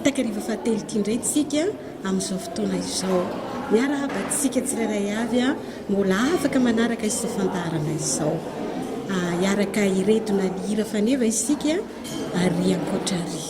takariva fahatelo ity indray tsika amin'izao fotoana izao miarahabantsika tsirairay avy a mbola afaka manaraka izao fandarana izao iaraka iretona lira faneva isika ary ankoatrary.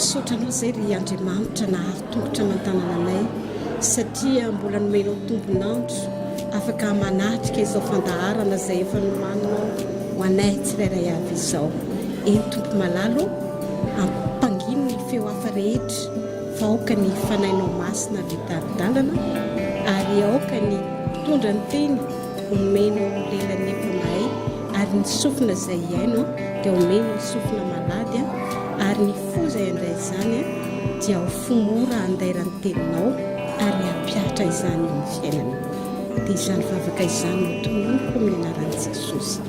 Sotranao zay ry Andriamanitra nahary tongotra aman-tanana anay satria mbola nomenao tombonandro afaka manatrika izao fandaharana izay efa nomananao ho anay tsirairay avy izao. Eny tompo malalo ampangino ny feo hafa rehetra fa aoka ny fanainao masina vitaridalana ary aoka ny tondra ny teny omenao lelany efa mahay ary ny sofina izay iainao dia omenao ny sofina malady ary ny fozay andray izany dia ho fomora andairany teninao ary ampiatra izany ny fiainana. Dia izany vavaka izany no tononiko amin'ny anaran'i Jesosy.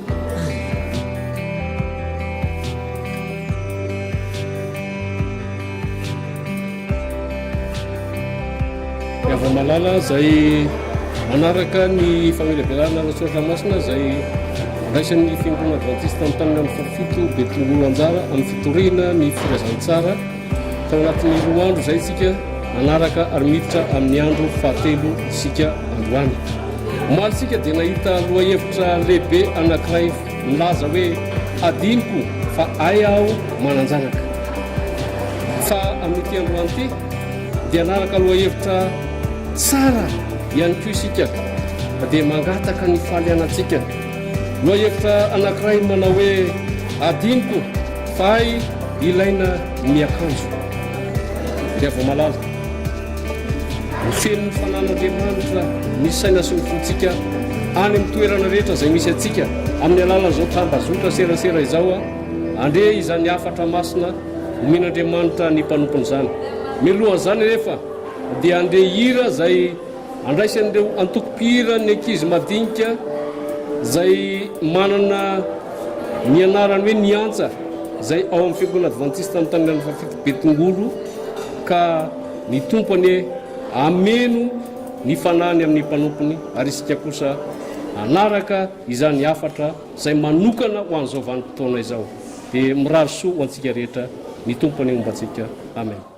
Ava malala izay manaraka ny famelabelana Rasoratra Masina izay raisan'ny fiangonana Adventiste amin'ny tamin'ny fafito Betongolo Anjara amin'ny fitoriana ny firazantsara tao anatin'ny 2 andro izay isika manaraka ary miditra amin'ny andro fahatelo isika androany. Omaly isika dia nahita lohahevitra lehibe anankiray milaza hoe adinoko fa ay aho mananjanaka. Fa amin'ity androany ity dia anaraka lohahevitra tsara ihany koa isika dia mangataka ny fahalianantsika. Lohahevitra anankiray manao hoe adinoko fa ay ilaina ny akanjo. Dia vao malala ny fenon'ny fanan'Andriamanitra ny saina sy ny fontsika any amin'ny toerana rehetra izay misy atsika amin'ny alalan'izao tambazotra serasera izao andre izany afatra masina omen'Andriamanitra ny mpanompony izany. Milohan'izany rehefa dia andre hira izay andraisan'ireo antoko-pihira ny ankizy madinika izay manana ny anarany hoe niantsa izay ao amin'ny fiangonana Adventiste amin'ny tamin'ny fafito Betongolo ka ny tompony ameno ny fanany amin'ny mpanompony ary isika kosa anaraka izany afatra izay manokana ho an'izao vanim-potoana izao dia mirary soa ho antsika rehetra ny tompony mombantsika amen.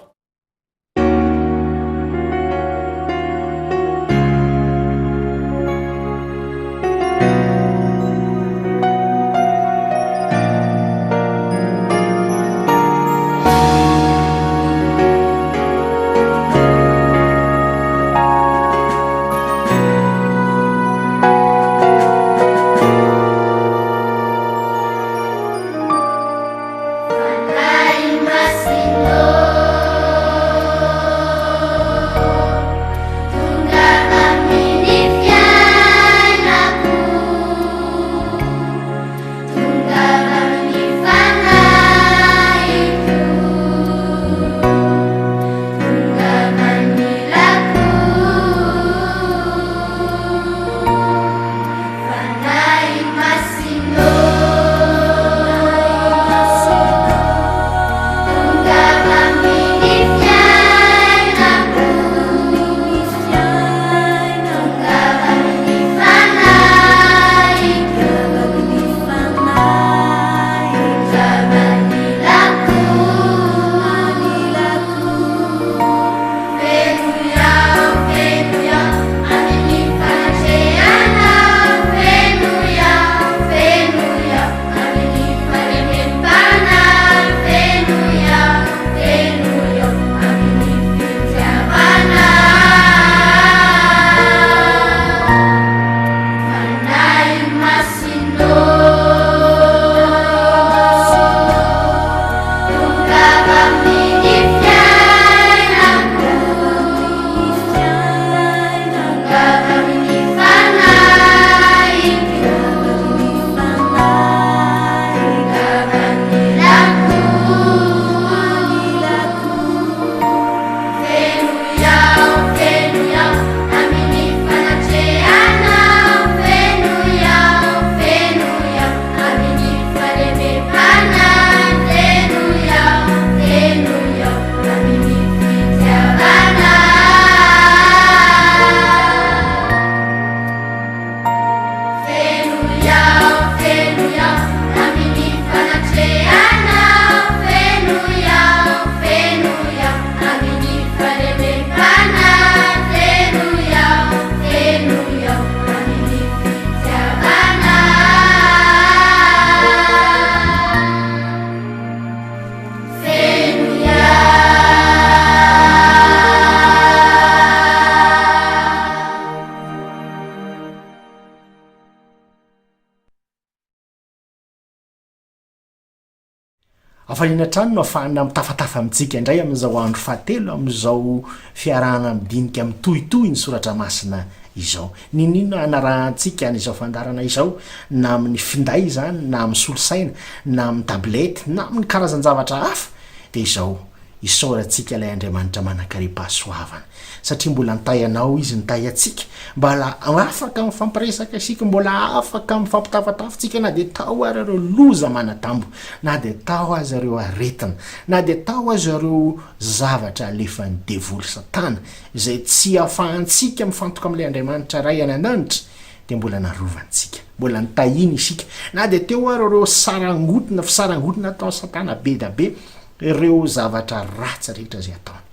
afanina trano no afahana mitafatafa amintsika indray amin'izao andro fahatelo amin'izao fiarahana midinika mitohitohy ny soratra masina izao ninino anarahantsika n'izao fandarana izao na amin'ny finday zany na amin'ny solosaina na amin'ny tablety na amin'ny karazan-javatra hafa dia izao isaorantsika ilay Andriamanitra manakaripasoavana satria mbola nitay anao izy nitay atsika mbola afaka mifampiresaka isika mbola afaka mifampitafatafitsika na dia tao ary ireo loza manatambo na dia tao azy ireo aretina na dia tao azy ireo zavatra alefan'ny devoly satana izay tsy ahafahantsika mifantoka amin'ilay Andriamanitra ray any an-danitra dia mbola narovantsika mbola nitahiny isika na dia teo ary ireo sarangotona fisarangotona atao satana be da be ireo zavatra ratsy rehetra izay ataony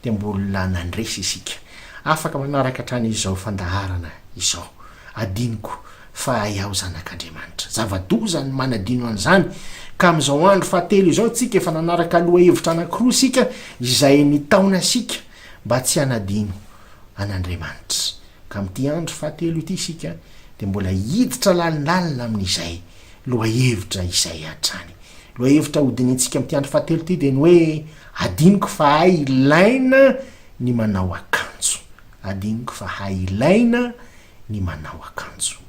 dia mbola nandresy isika afaka manaraka hatrany izao fandaharana izao adinoko fa iaho zanak'Andriamanitra zava-doza ny manadino an'izany ka amin'izao andro fahatelo izao tsika efa nanaraka lohahevitra anankiroa sika izay nitaona sika mba tsy hanadino an'Andriamanitra ka amin'ity andro fahatelo ity sika dia mbola hiditra lalinalina amin'izay lohahevitra izay hatrany lohahevitra hodinitsika amin'ity andro fahatelo ity dia ny hoe adinoko fa hay ilaina ny manao akanjo adinoko fa hay ilaina ny manao akanjo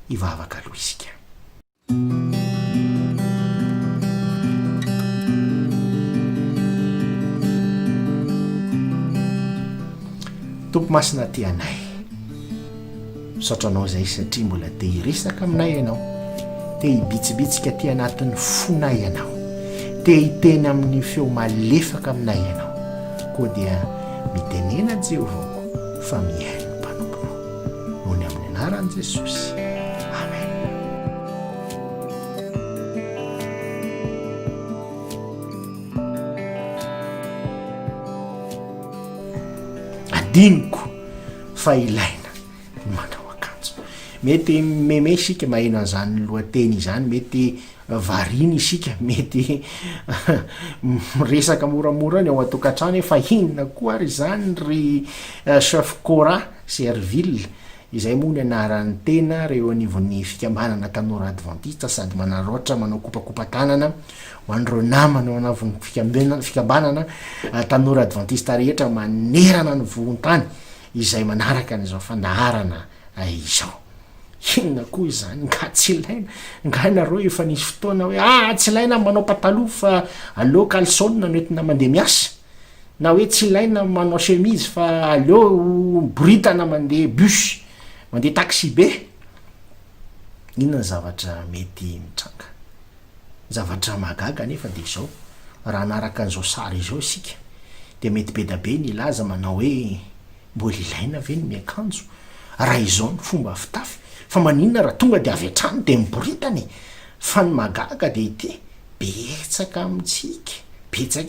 ivavaka aloha isika tompo masina ty anay misaotra anao zay satria mbola te hiresaka aminay ianao te hibitsibitsika ty anatin'ny fonay ianao te hiteny amin'ny feo malefaka aminay ianao koa dia mitenena Jehovah fa mihaino ny mpanomponao noho ny amin'ny anaran'i Jesosy. Amen. Adinoko fa ilaina ny manao akanjo. Mety meme isika maheno an'izany lohateny izany, mety variny isika, mety miresaka moramora ny ao an-tokantrano fa inona koa ary izany ry chef Cora Serville izay moa ny anaran'ny tena reo anivon'ny fikambanana tanora adventiste sady manaroatra manao kopakopa-tanana ho andreo namana ao anavon'ny fikambanana tanora adventiste rehetra manerana ny vohon-tany izay manaraka n'izao fandaharana izao. Inona koa izany nga tsy ilaina, nga nareo efa nisy fotoana hoe tsy ilaina manao pataloha fa aleo caleçon noentina mandeha miasa, na hoe tsy ilaina manao chemise fa aleo britana mandeha bus, mandeha taxi be. Inona zavatra mety mitranga, zavatra magaga nefa de zao raha anaraka an'izao sary izao isika de mety be da be ny laza manao hoe mbola ilaina ve ny miakanjo raha izao ny fomba fitafy, fa maninona raha tonga de avy atrano de miboritany. Fa ny magaga de ity betsaka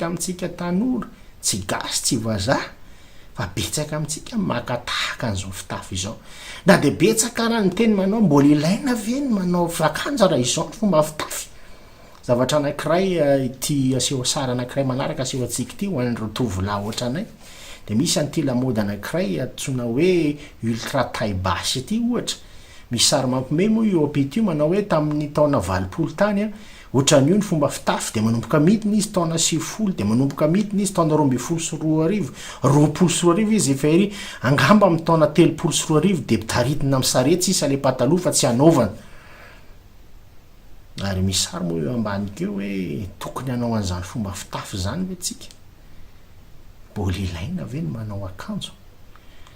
amintsika tanora, tsy gasy tsy vazaha fa betsaka amintsika makatahaka an'izao fitafy izao. Da de betsaka raha ny teny manao mbola ilaina ve ny manao akanjo raha izao ny fomba fitafy. Zavatra anankiray ity aseho sara anankiray manaraka aseho antsika ity ho an'ireo tovolahy ohatranay. De misy an'ity lamaody anankiray antsoina hoe ultra taille basse ity ohatra. Misy sary mampime moa io apity io manao hoe tamin'ny taona 20 tany ohatran'io ny fomba fitafy de manomboka midiny izy taona 90, de manomboka midiny izy taona 20 sy 20 izy efa ery angamba amin'ny taona 30 sy 20 de taritina amin'ny saretsy isa le pataloha fa tsy anaovana. Ary misy sary moa eo ambanikeo hoe tokony hanao an'izany fomba fitafy zany ve tsika, mbola ilaina ve ny manao akanjo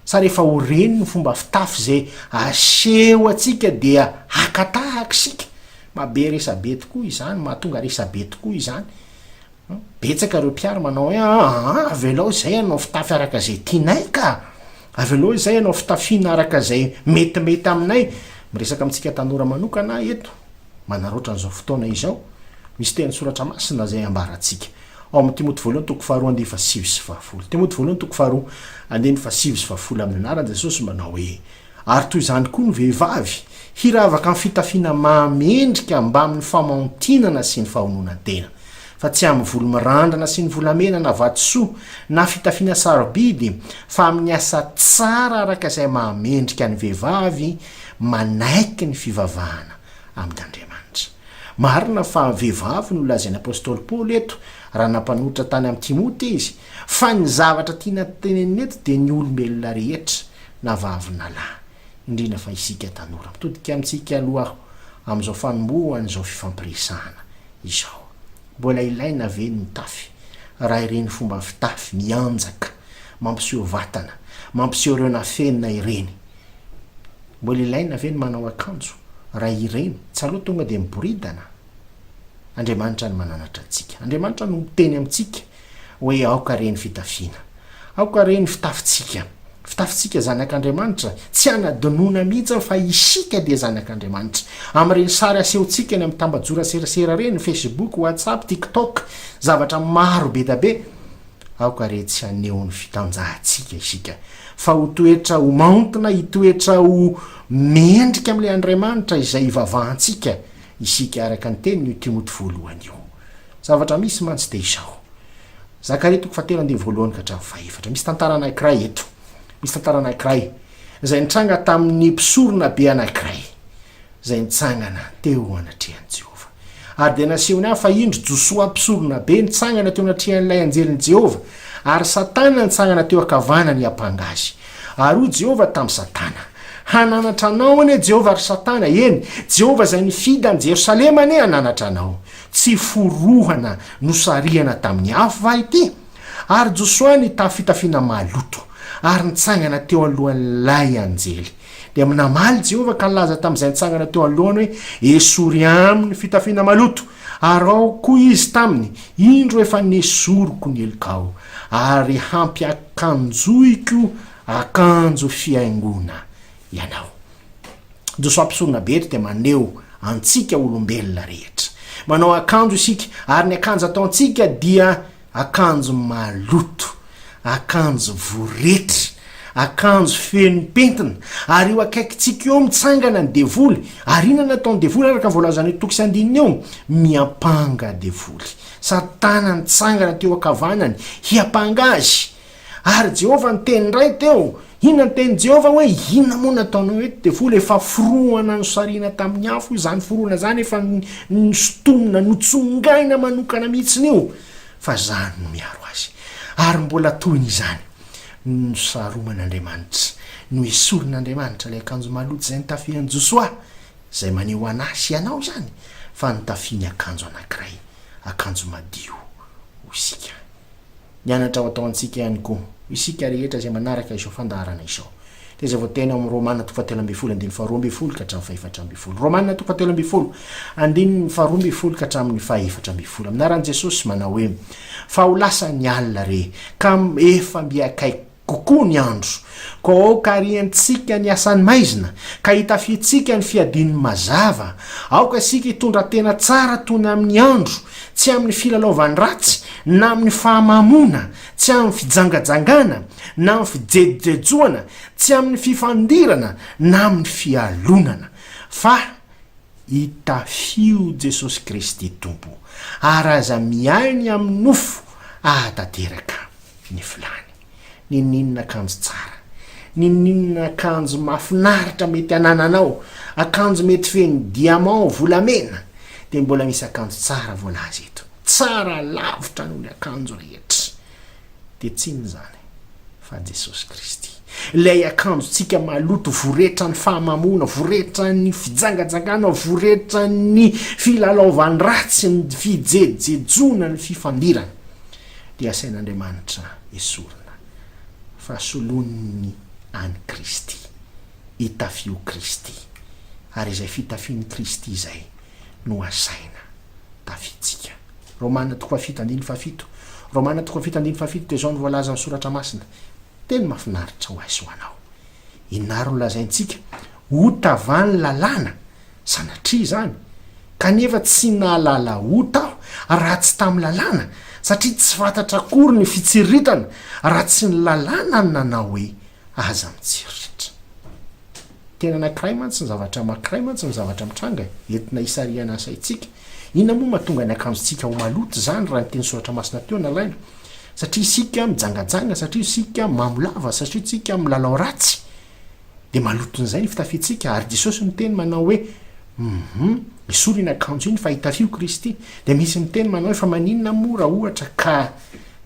sa rehefa ho reny ny fomba fitafy zay aseho atsika dia akatahaka sika. Mabe resabe tokoa izany, mahatonga resabe tokoa izany. Betsaka reo mpiara manao hoe avelao zay anao fitafy araka zay tianay ka, avelao zay anao fitafiana araka zay metimety aminay. Miresaka amintsika tanora manokana eto manaroatra an'izao fotoana izao, misy teny soratra masina zay ambaratsika ao amin'ny Timoty voalohany toko 2:7-10. Timoty voalohany toko 2:7-10 amin'ny anaran'i Jesosy manao hoe ary toy izany koa ny vehivavy hiravaka amin'ny fitafiana mahamendrika mba amin'ny famaontinana sy ny fahononan-tena, fa tsy amin'ny volo mirandrana sy ny volamena na vatosoa na fitafiana sarobidy, fa amin'ny asa tsara araka izay mahamendrika ny vehivavy manaiky ny fivavahana amin'Andriamanitra. Marina fa vehivavy no lazain'ny apôstôly Paoly eto raha nampanohitra tany amin'ny Timoty izy, fa ny zavatra tiana teneniny eto de ny olombelona rehetra na vavy na lahy, indrindra fa isika tanora mitodika amintsika aloha amin'izao fanombohana izao fifampiresahana izao. Mbola ilaina ve ny mitafy raha ireny fomba fitafy mianjaka mampiseho vatana, mampiseho ireo nafenina ireny? Mbola ilaina ve ny manao akanjo raha ireny tsy aloha tonga de miboridana? Andriamanitra ny mananatra antsika, Andriamanitra no miteny amintsika hoe aoka reny fitafiana, aoka reny fitafitsika. Fitafitsika zanak'Andriamanitra tsy anadonona mihitsy fa isika de zanak'Andriamanitra. Amin'ireny sary asehontsika ny amin'ny tambajora serasera reny, Facebook, WhatsApp, TikTok, zavatra maro be da be, aoka reny tsy aneho ny fitanjahantsika isika, fa ho toetra ho maontina, hitoetra ho mendrika amin'ilay Andriamanitra izay ivavahantsika isika araka ny teny Timoty voalohany io. Zavatra misy mantsy de izao. Zakaria 7:1-7. Misy tantara anankiray eto. Misy tantara anankiray izay nitranga tamin'ny mpisorona be anankiray izay nitsangana teo anatrehan'i Jehova. Ary de nasehony ahy fa indro Josoa mpisorona be nitsangana teo anatrehan'ilay anjelin'i Jehova, ary Satana nitsangana teo ankavanany ampangazy. Ary ho Jehova tamin'ny Satana, hananatra anao ane Jehova ary Satana, eny Jehova zay nifidy an'i Jerosalema ane hananatra anao. Tsy forohana nosarihana tamin'ny afo va ity? Ary Josoa nitafy fitafiana maloto ary nitsangana teo alohan'ilay anjely. De aminamaly Jehova ka laza tamin'izay nitsangana teo alohany hoe esory aminy fitafiana maloto, ary ao koa izy taminy indro efa nesoroko ny elikao, ary hampiakanjoiko akanjo fiaingona ianao. Josoampisorona bery de maneo antsika olombelona rehetra, manao akanjo isika, ary ny akanjo atao antsika dia akanjo maloto, akanjo voretra, akanjo fenimpentina, ary io akaikitsika eo mitsangana ny devoly, ary ina nataony devoly araka voalazany toky sy andininy eo, miapanga devoly, satana nitsangana teo akavanany hiapanga azy. Ary Jehova nyteny ray teo, inona nyteny Jehova hoe inona moa nataonao eto devoly, efa foroana nosarina tamin'ny afo, izany foroana zany efa nosotomona notsongaina manokana mihitsiny io, fa zany no miaro azy. Ary mbola toyny izany nosaroman'Andriamanitra, no esorin'Andriamanitra ilay akanjo maloto zay nitafiany Josoa, zay maneho anasy ianao zany, fa nitafiny akanjo anankiray, akanjo madio isika. Nianatra ao atao antsika ihany koa, isika rehetra zay manaraka izao fandaharana izao. De zay voatena amin'ny Romana 7:12 ka hatramin'ny 4:12. Romana 7:12 andininy 4:12 ka hatramin'ny 4:12. Aminaran'i Jesosy manao hoe, fa ho lasa ny alina re, ka efa miakaiky kokoa ny andro, ko kariantsika ny asany maizina, ka hitafitsika ny fiadin'ny mazava, aoka sika hitondra tena tsara tony amin'ny andro, tsy amin'ny filalaovan'ny ratsy, na amin'ny fahamamona, tsy amin'ny fijangajangana, na amin'ny fijejojejoana, tsy amin'ny fifandirana, na amin'ny fialonana, fa hitafio Jesosy Kristy tompo, ary aza miainy amin'ny nofo ahatateraka ny filany. Ninninna akanjo tsara, ninninna akanjo mafinaritra mety anananao, akanjo mety feny diamant volamena, de mbola misy akanjo tsara voalaza eto, tsara lavitra noho ny akanjo rehetra, de tsiny zany fa Jesosy Kristy. Ilay akanjo tsika maloto, voretra ny fahamamona, voretra ny fijangajangana, voretra ny filalaovan'ny ratsy, ny fijejejona, ny fifandirana, de asain'Andriamanitra esorina fa soloniny any Kristy, hitafio Kristy, ary izay fitafiany Kristy zay no asaina tafitsika. Romana 7:17, Romana 7:17 de zao ny voalaza amin'ny soratra masina, teny mafinaritra ho azy ho anao. Inaro ny lazaintsika, ota vany lalàna, sanatria zany, kanefa tsy nahalala ota aho raha tsy tamin'ny lalàna, satria tsy fantatra akory ny fitsiritana raha tsy ny lalàna ny nanao hoe aza mitsiritra. Tena anankiray mantsy ny zavatra makiray mantsy ny zavatra mitranga entina hisariana asaitsika. Inona moa mahatonga ny akanjontsika ho maloto zany raha ny teny soratra masina teo nalaina, satria isika mijangajanga, satria isika mamolava, satria isika milalao ratsy, de maloton'izay ny fitafitsika. Ary Jesosy miteny manao hoe isorina akanjo iny fa hitafio Kristy, de misy miteny manao hoe fa maninona moa raha ohatra ka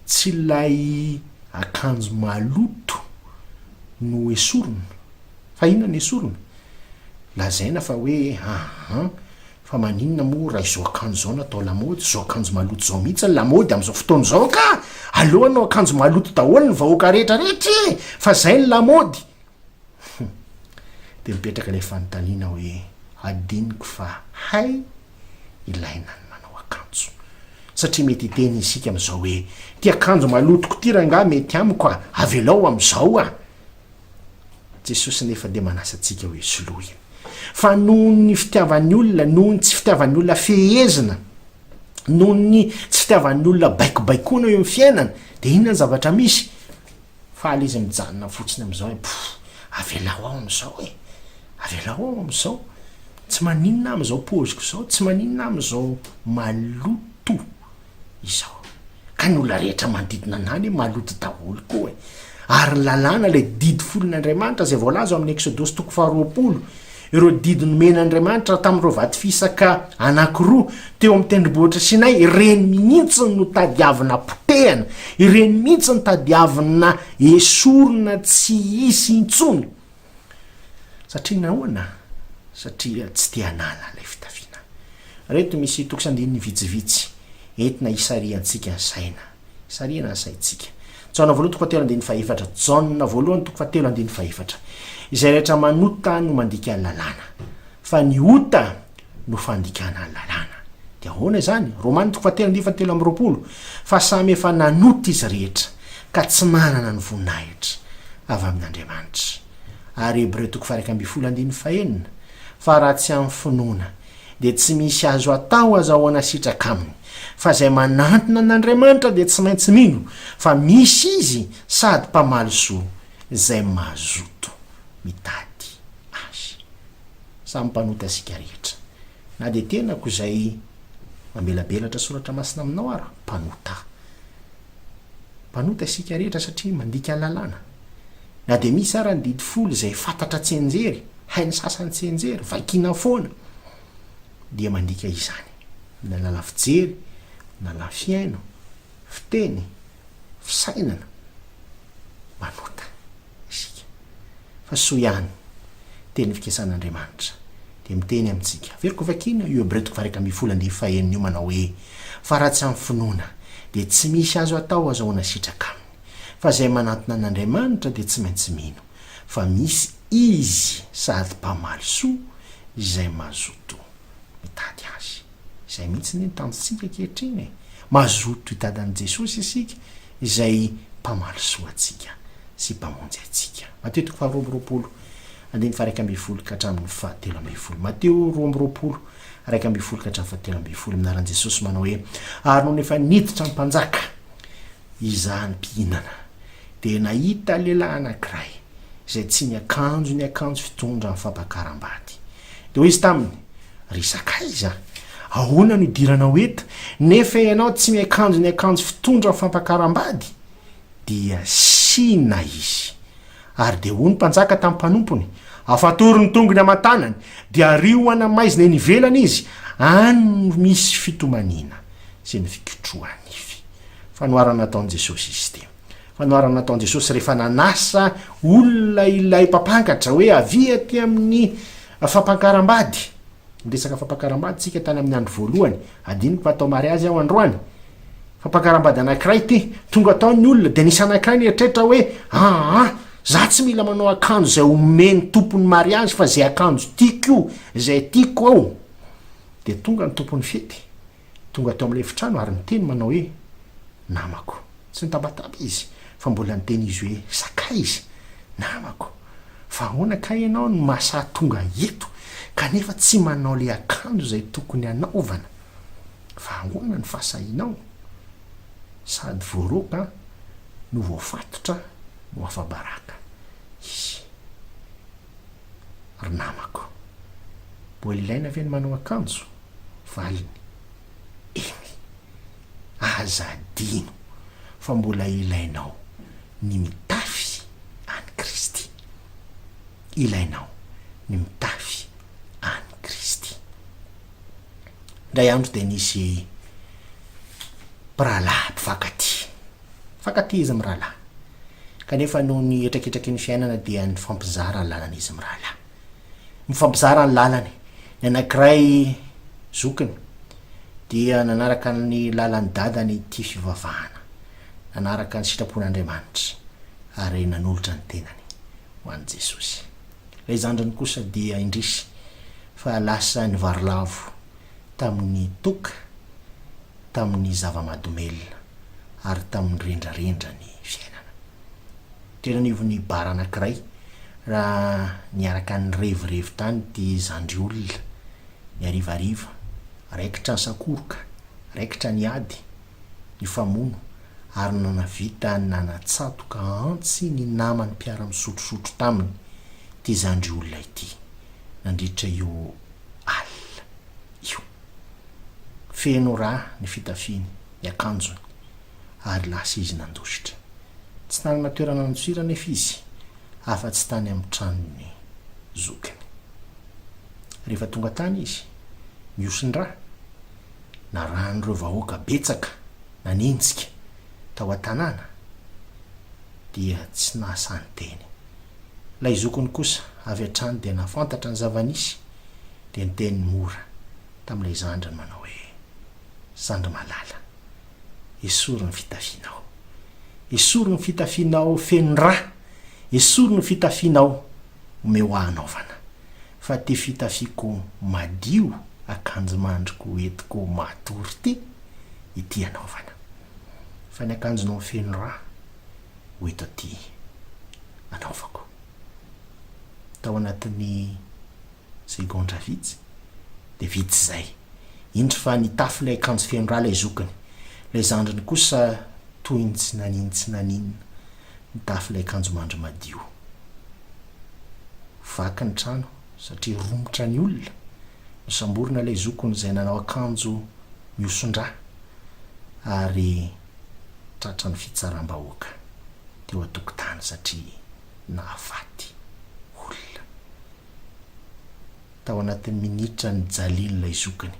tsy lay akanjo maloto no esorina, fa inona ny esorina? Lazaina fa hoe fa maninona moa raha izao akanjo zao natao lamody, zao akanjo maloto zao mihitsy ny lamody amin'izao fotoana zao, ka alohanao akanjo maloto daholo ny vahoaka rehetrarehetra, fa zay ny lamody. De mipetraka ilay fanontaniana hoe adinoko fa hay ilaina ny manao akanjo, satria mety hiteny isika amin'izao hoe ty akanjo malotoko ty ranga mety amiko avelao amin'izao Jesosy nefa de manasa antsika hoe soloina, fa noho ny fitiavan'ny olona, noho ny tsy fitiavan'ny olona fehezina, noho ny tsy fitiavan'ny olona baikobaikoana eo amin'ny fiainana, de inona ny zavatra misy? Fa ala izy mijanona fotsiny amin'izao hoe avelao ao amin'izao avelao ao amin'izao, tsy maninona amin'izao poziko zao, tsy maninona amin'izao maloto izao. Ka ny olona rehetra manodidina anany maloto daholo koa ary lalàna le didy folon'Andriamanitra zay voalaza amin'ny Exodosy 2:20, ireo didy nomen'Andriamanitra tamin'ireo vaty fisaka anankiroa teo amin'ny tendrombohitra Sinay, ireny mihitsy no tadiavina potehana, ireny mihitsy no tadiavina esorina tsy hisy intsony. Satria nahoana? Satria tsy te hanala ilay fitafiana. Reto misy tokisandininy vitsivitsy entina hisariantsika ny saina, hisariana ny saintsika. Jaona voalohany 7:14, Jaona voalohany 7:14, izay rehetra manota no mandika ny lalàna, fa ny ota no fandikana ny lalàna. De ahoana zany? Romana 7:17, fa samy efa nanota izy rehetra ka tsy manana ny voninahitra, avy amin'Andriamanitra. Ary Hebreo 12:1 fa raha tsy amin'ny finoana dia tsy misy azo atao azahoana sitraka aminy, fa izay manantona an'Andriamanitra dia tsy maintsy mino fa misy izy sady mpamaly soa izay mazoto mitady azy. Samy mpanota asika rehetra, na dia tenako izay mamelabelatra soratra masina aminao ara mpanota asika rehetra satria mandika lalàna. Na dia misy ara ny didy folo izay fantatra tsenjery, hainy sasany tsenjery, vakina foana, dia mandika izany na lala fijery, na lala fiaino, fiteny, fisainana, manota isika. Fa soa ihany teny fikesan'Andriamanitra dia miteny amintsika, veriko vakina io Hebreo 12:1 io manao hoe fa raha tsy amin'ny finoana dia tsy misy azo atao azahoana sitraka aminy, fa izay manantona an'Andriamanitra dia tsy maintsy mino fa misy izy sady mpamaly soa izay mazoto mitady azy. Izay mihitsy ny tanjontsika kehitriny, mazoto hitady an'i Jesosy isika izay mpamaly soa atsika sy mpamonjy atsika. Mateo 2:20 andiny fa 1:20 ka hatramin'ny 7:20. Mateo 2:20 1:20 ka hatramin'ny 7:20 minaran'i Jesosy manao hoe ary noho efa niditra ny mpanjaka izany mpihinana dia nahita lehilahy anankiray izay tsy niakanjo fitondra amin'ny fampakaram-bady. Dia hoy izy taminy, ry sakaiza, ahoana no idiranao eto nefa ianao tsy miakanjo fitondra amin'ny fampakaram-bady? Dia sina izy. Ary dia hoy ny mpanjaka tamin'ny mpanompony, afatory ny tongony aman-tanany dia arioana maizina eny ivelany izy, any misy fitomaniana sy ny fikotrohany ify. Fanoarana nataon'i Jesosy izy ity. Fanoarana nataon'i Jesosy rehefa nanasa olona ilay mpampankatra hoe avia ty amin'ny fampakaram-bady. Resaka fampakaram-bady tsika tany amin'ny andro voalohany, adinoko fa atao mariazy aho androany. Fampakaram-bady anankiray ty tonga ataony olona dia nisy anankiray nieritreritra hoe za tsy mila manao akanjo izay omeny tompon'ny mariazy fa izay akanjo tiako io, izay tiako ao. Dia tonga ny tompon'ny fety, tonga tao amin'ilay efitrano ary niteny manao hoe namako. Tsy nitabataba izy fa mbola niteny izy hoe sakaiza, namako, fa ahoana ka ianao no mahasaha tonga eto kanefa tsy manao le akanjo izay tokony anaovana? Fa ahoana ny fahasahinao? Sady voaroka no voafatotra no afabaraka izy. Ry namako, mbola ilaina ve ny manao akanjo? Valiny, eny, aza adino fa mbola ilainao ny mitafy any Kristy. Ilainao ny mitafy any Kristy. Ndray andro dia nisy mpirahalahy mpifankaty izy mirahalahy, kanefa noho ny etraketraky ny fiainana dia ny fampizara ny lalana izy mirahalahy. Mifampizara ny lalany, ny anankiray zokiny dia nanaraka ny lalan'ny dadany tia fivavahana, nanaraka ny sitrapon'Andriamanitra ary nanolotra ny tenany ho an'i Jesosy. Ilay zandriny kosa dia indrisy fa lasa ny varilavo tamin'ny toka, tamin'ny zava-mahadomelona ary tamin'ny rendrarendra ny fiainana. Tena nivo ny bara anankiray raha niaraka ny revirevy tany ty zandry olona, ny arivariva, raikitra ny sakoroka, raikitra ny ady, ny famono ary nanavita nanatsatoka antsy ny namany mpiara misotrosotro taminy ty zandry olona ity nandritra io alina io. Feno raha ny fitafiny, ny akanjony ary lasa izy nandositra. Tsy tanana toerana nantsirana efa izy, afa-tsy tany amin'ny tranony zokiny. Rehefa tonga tany izy, miosindra, naran'ireo vahoaka betsaka nanenjika tao an-tanàna, dia tsy nahasany teny. Lay zokiny kosa avy an-trano dia nafantatra ny zava-nisy, dia niteny mora tamin'ilay zandriny manao hoe zandry malala, esory ny fitafianao, esory ny fitafianao fenondraha, esory ny fitafianao omeo anaovana, fa ty fitafiako madio akanjo mandriko entiko matory ty ity anaovana. Fa ny akanjonao fenondraha ho eto aty anaovako. Tao anatin'ny segondra vitsy de vitsy zay indro fa nitafy lay akanjo fianora lay zokiny, lay zandriny kosa toy ny tsy naninina nitafy lay akanjo mandro madio. Vaky ny trano satria romotra ny olona, nosamborina lay zokony zay nanao akanjo miosondra ary tratra ny fitsaram-bahoaka teo atokotany satria nahafaty olona. Tao anatin'ny minitra ny jaliny lay zokiny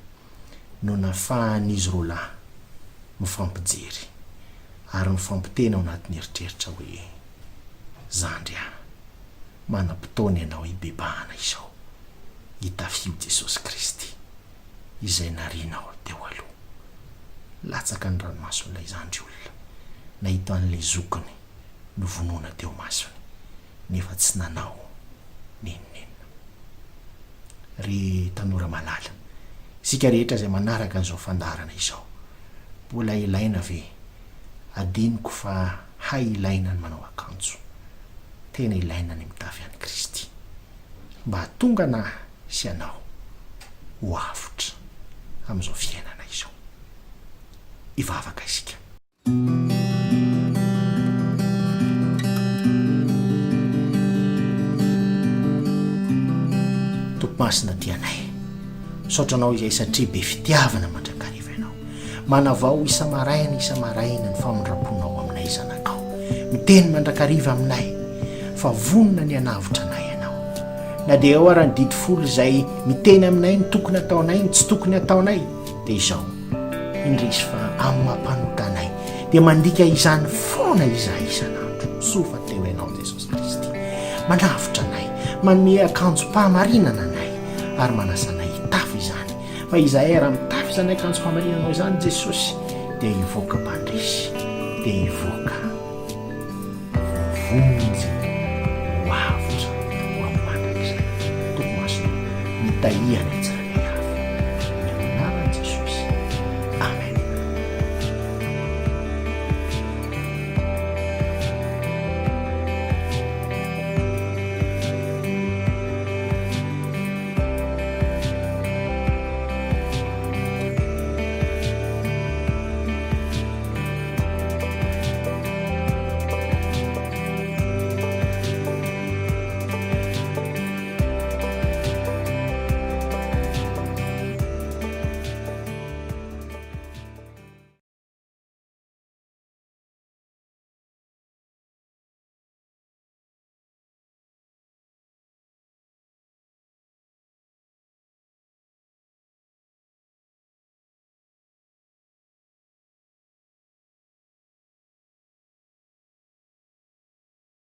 no nafahan'izy roa lahy mifampijery ary mifampitena ao anatin'ny eritreritra hoe zandry manam-potoana ianao ibebahana izao hitafio Jesosy Kristy izay narinao teo aloha. Latsaka ny ranomason'ilay zandry olona nahita an'ilay zokiny novonoana teo masony nefa tsy nanao ninonina. Ry tanora malala, sika rehetra zay manaraka an'izao fandarana izao, mbola ilaina ve adinoko fa hay ilaina ny manao akanjo, tena ilaina ny mitafy an'i Kristy mba hatonga na sy anao ho avotra amin'izao fiainana izao. Ivavaka isika. Tompomasina tianay, saotranao izay satria be fitiavana mandrakariva ianao, manavao isa-maraina ny famondram-ponao aminay zanakao, miteny mandrakariva aminay fa vonona ny anavotra anay ianao. Na dia ao ary ny didi folo izay miteny aminay ny tokony ataonay ny tsy tokony ataonay dia izao indrisy fa amin'ny mampanota anay dia mandika izany foana izahay isan'andro. Sofa teo ianao Jesosy Kristy, manavotra anay, manome akanjo-pahamarinana anay ary manasa anay hitafy izany. Fa izahay raha mitafy izany akanjo-pahamarinanao izany Jesosy dia hivoaka mpandresy, dia hivoaka vonjy ho avotra ho amin'ny manaka izay. Tompomasina mitahia